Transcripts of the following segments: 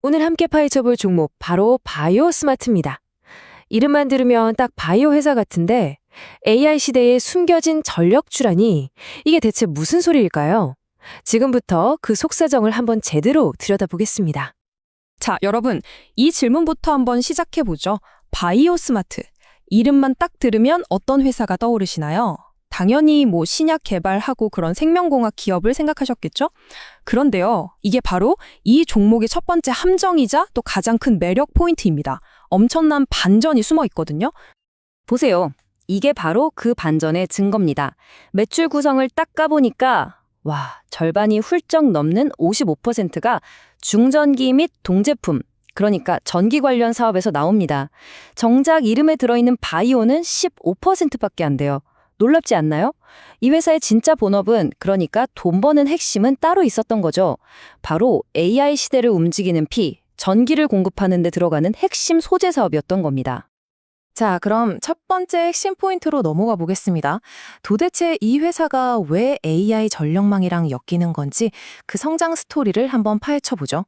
오늘 함께 파헤쳐볼 종목 바로 바이오 스마트입니다. 이름만 들으면 딱 바이오 회사 같은데 AI 시대에 숨겨진 전력출하니 이게 대체 무슨 소리일까요? 지금부터 그 속사정을 한번 제대로 들여다보겠습니다. 자, 여러분, 이 질문부터 한번 시작해보죠. 바이오 스마트. 이름만 딱 들으면 어떤 회사가 떠오르시나요? 당연히 신약 개발하고 그런 생명공학 기업을 생각하셨겠죠? 그런데요, 이게 바로 이 종목의 첫 번째 함정이자 또 가장 큰 매력 포인트입니다. 엄청난 반전이 숨어 있거든요. 보세요. 이게 바로 그 반전의 증거입니다. 매출 구성을 딱 까보니까 절반이 훌쩍 넘는 55%가 중전기 및 동제품, 그러니까 전기 관련 사업에서 나옵니다. 정작 이름에 들어있는 바이오는 15%밖에 안 돼요. 놀랍지 않나요? 이 회사의 진짜 본업은, 그러니까 돈 버는 핵심은 따로 있었던 거죠. 바로 AI 시대를 움직이는 피, 전기를 공급하는 데 들어가는 핵심 소재 사업이었던 겁니다. 자, 그럼 첫 번째 핵심 포인트로 넘어가 보겠습니다. 도대체 이 회사가 왜 AI 전력망이랑 엮이는 건지 그 성장 스토리를 한번 파헤쳐 보죠.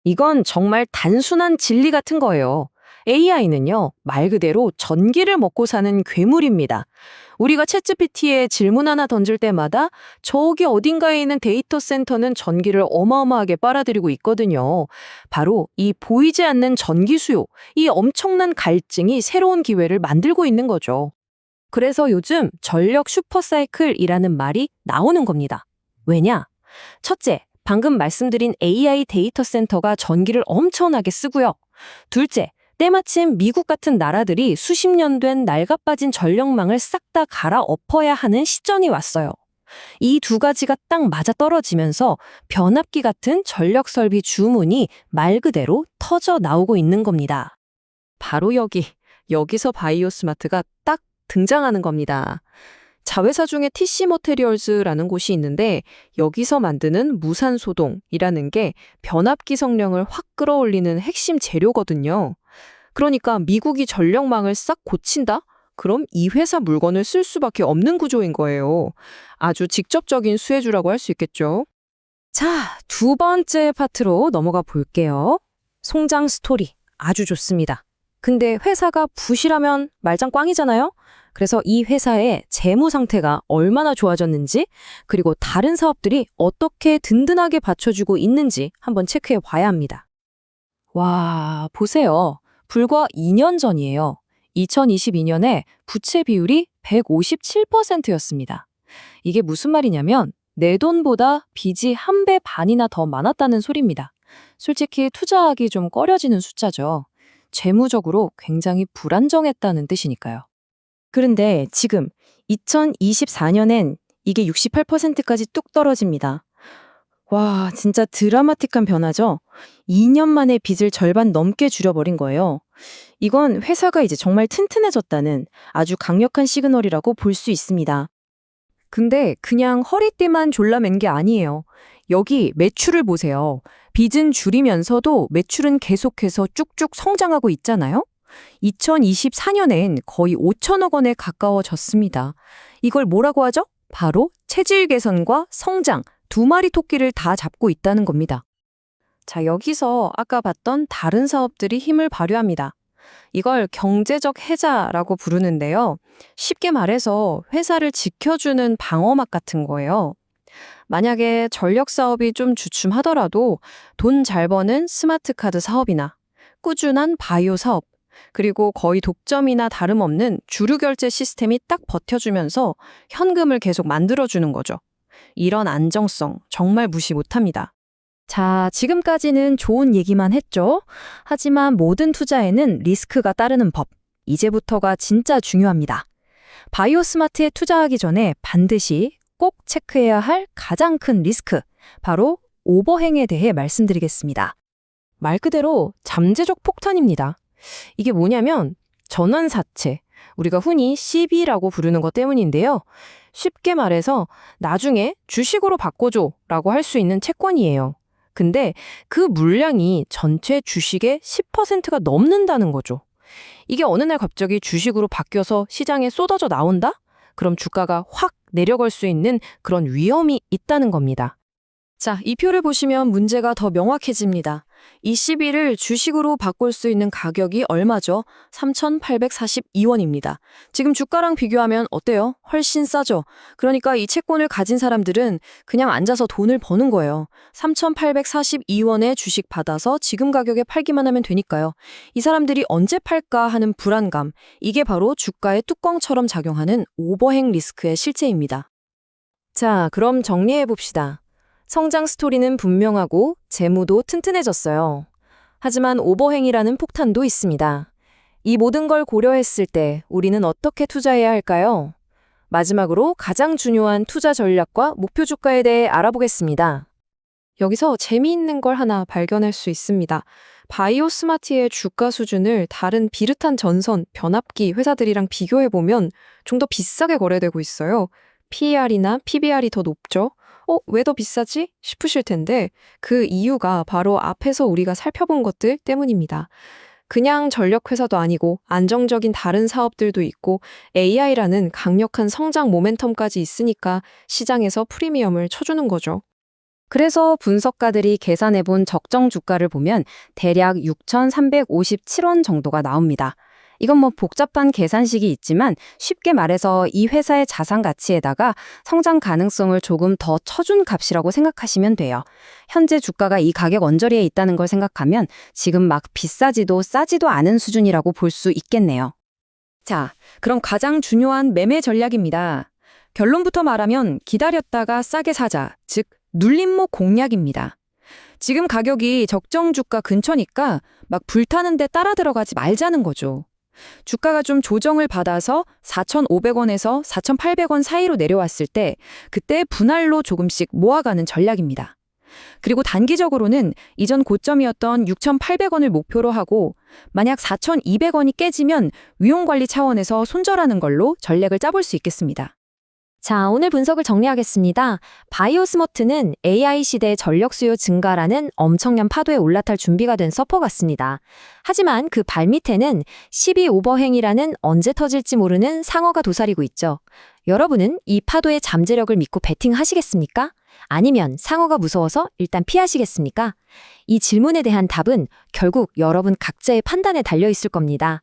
이건 정말 단순한 진리 같은 거예요. AI는요, 말 그대로 전기를 먹고 사는 괴물입니다. 우리가 챗GPT에 질문 하나 던질 때마다 저기 어딘가에 있는 데이터 센터는 전기를 어마어마하게 빨아들이고 있거든요. 바로 이 보이지 않는 전기 수요, 이 엄청난 갈증이 새로운 기회를 만들고 있는 거죠. 그래서 요즘 전력 슈퍼사이클이라는 말이 나오는 겁니다. 왜냐? 첫째, 방금 말씀드린 AI 데이터 센터가 전기를 엄청나게 쓰고요. 둘째, 때마침 미국 같은 나라들이 수십 년 된 낡아빠진 전력망을 싹 다 갈아엎어야 하는 시점이 왔어요. 이 두 가지가 딱 맞아떨어지면서 변압기 같은 전력 설비 주문이 말 그대로 터져 나오고 있는 겁니다. 바로 여기서 바이오 스마트가 딱 등장하는 겁니다. 자회사 중에 TC 머테리얼즈라는 곳이 있는데 여기서 만드는 무산소동이라는 게 변압기 성능을 확 끌어올리는 핵심 재료거든요. 그러니까 미국이 전력망을 싹 고친다? 그럼 이 회사 물건을 쓸 수밖에 없는 구조인 거예요. 아주 직접적인 수혜주라고 할 수 있겠죠. 자, 두 번째 파트로 넘어가 볼게요. 송장 스토리 아주 좋습니다. 근데 회사가 부실하면 말짱 꽝이잖아요? 그래서 이 회사의 재무 상태가 얼마나 좋아졌는지, 그리고 다른 사업들이 어떻게 든든하게 받쳐주고 있는지 한번 체크해 봐야 합니다. 와, 보세요. 불과 2년 전이에요. 2022년에 부채 비율이 157%였습니다. 이게 무슨 말이냐면 내 돈보다 빚이 1배 반이나 더 많았다는 소리입니다. 솔직히 투자하기 좀 꺼려지는 숫자죠. 재무적으로 굉장히 불안정했다는 뜻이니까요. 그런데 지금 2024년엔 이게 68%까지 뚝 떨어집니다. 와, 진짜 드라마틱한 변화죠? 2년 만에 빚을 절반 넘게 줄여버린 거예요. 이건 회사가 이제 정말 튼튼해졌다는 아주 강력한 시그널이라고 볼 수 있습니다. 근데 그냥 허리띠만 졸라맨 게 아니에요. 여기 매출을 보세요. 빚은 줄이면서도 매출은 계속해서 쭉쭉 성장하고 있잖아요? 2024년엔 거의 5천억 원에 가까워졌습니다. 이걸 뭐라고 하죠? 바로 체질 개선과 성장, 두 마리 토끼를 다 잡고 있다는 겁니다. 자, 여기서 아까 봤던 다른 사업들이 힘을 발휘합니다. 이걸 경제적 해자라고 부르는데요. 쉽게 말해서 회사를 지켜주는 방어막 같은 거예요. 만약에 전력 사업이 좀 주춤하더라도 돈 잘 버는 스마트 카드 사업이나 꾸준한 바이오 사업, 그리고 거의 독점이나 다름없는 주류 결제 시스템이 딱 버텨주면서 현금을 계속 만들어주는 거죠. 이런 안정성 정말 무시 못합니다. 자, 지금까지는 좋은 얘기만 했죠. 하지만 모든 투자에는 리스크가 따르는 법. 이제부터가 진짜 중요합니다. 바이오 스마트에 투자하기 전에 반드시 꼭 체크해야 할 가장 큰 리스크, 바로 오버행에 대해 말씀드리겠습니다. 말 그대로 잠재적 폭탄입니다. 이게 뭐냐면 전환사채, 우리가 흔히 CB라고 부르는 것 때문인데요. 쉽게 말해서 나중에 주식으로 바꿔줘 라고 할 수 있는 채권이에요. 근데 그 물량이 전체 주식의 10%가 넘는다는 거죠. 이게 어느 날 갑자기 주식으로 바뀌어서 시장에 쏟아져 나온다? 그럼 주가가 확 내려갈 수 있는 그런 위험이 있다는 겁니다. 자, 이 표를 보시면 문제가 더 명확해집니다. 이 12를 주식으로 바꿀 수 있는 가격이 얼마죠? 3,842원입니다. 지금 주가랑 비교하면 어때요? 훨씬 싸죠? 그러니까 이 채권을 가진 사람들은 그냥 앉아서 돈을 버는 거예요. 3,842원에 주식 받아서 지금 가격에 팔기만 하면 되니까요. 이 사람들이 언제 팔까 하는 불안감, 이게 바로 주가의 뚜껑처럼 작용하는 오버행 리스크의 실체입니다. 자, 그럼 정리해 봅시다. 성장 스토리는 분명하고 재무도 튼튼해졌어요. 하지만 오버행이라는 폭탄도 있습니다. 이 모든 걸 고려했을 때 우리는 어떻게 투자해야 할까요? 마지막으로 가장 중요한 투자 전략과 목표 주가에 대해 알아보겠습니다. 여기서 재미있는 걸 하나 발견할 수 있습니다. 바이오스마트의 주가 수준을 다른 비슷한 전선, 변압기 회사들이랑 비교해보면 좀 더 비싸게 거래되고 있어요. PER이나 PBR이 더 높죠? 왜 더 비싸지? 싶으실 텐데 그 이유가 바로 앞에서 우리가 살펴본 것들 때문입니다. 그냥 전력 회사도 아니고 안정적인 다른 사업들도 있고 AI라는 강력한 성장 모멘텀까지 있으니까 시장에서 프리미엄을 쳐주는 거죠. 그래서 분석가들이 계산해본 적정 주가를 보면 대략 6,357원 정도가 나옵니다. 이건 뭐 복잡한 계산식이 있지만 쉽게 말해서 이 회사의 자산 가치에다가 성장 가능성을 조금 더 쳐준 값이라고 생각하시면 돼요. 현재 주가가 이 가격 언저리에 있다는 걸 생각하면 지금 막 비싸지도 싸지도 않은 수준이라고 볼 수 있겠네요. 자, 그럼 가장 중요한 매매 전략입니다. 결론부터 말하면 기다렸다가 싸게 사자, 즉 눌림목 공략입니다. 지금 가격이 적정 주가 근처니까 막 불타는데 따라 들어가지 말자는 거죠. 주가가 좀 조정을 받아서 4,500원에서 4,800원 사이로 내려왔을 때 그때 분할로 조금씩 모아가는 전략입니다. 그리고 단기적으로는 이전 고점이었던 6,800원을 목표로 하고 만약 4,200원이 깨지면 위험관리 차원에서 손절하는 걸로 전략을 짜볼 수 있겠습니다. 자, 오늘 분석을 정리하겠습니다. 바이오스마트는 AI 시대 전력 수요 증가라는 엄청난 파도에 올라탈 준비가 된 서퍼 같습니다. 하지만 그 발밑에는 12 오버행이라는 언제 터질지 모르는 상어가 도사리고 있죠. 여러분은 이 파도의 잠재력을 믿고 베팅하시겠습니까? 아니면 상어가 무서워서 일단 피하시겠습니까? 이 질문에 대한 답은 결국 여러분 각자의 판단에 달려 있을 겁니다.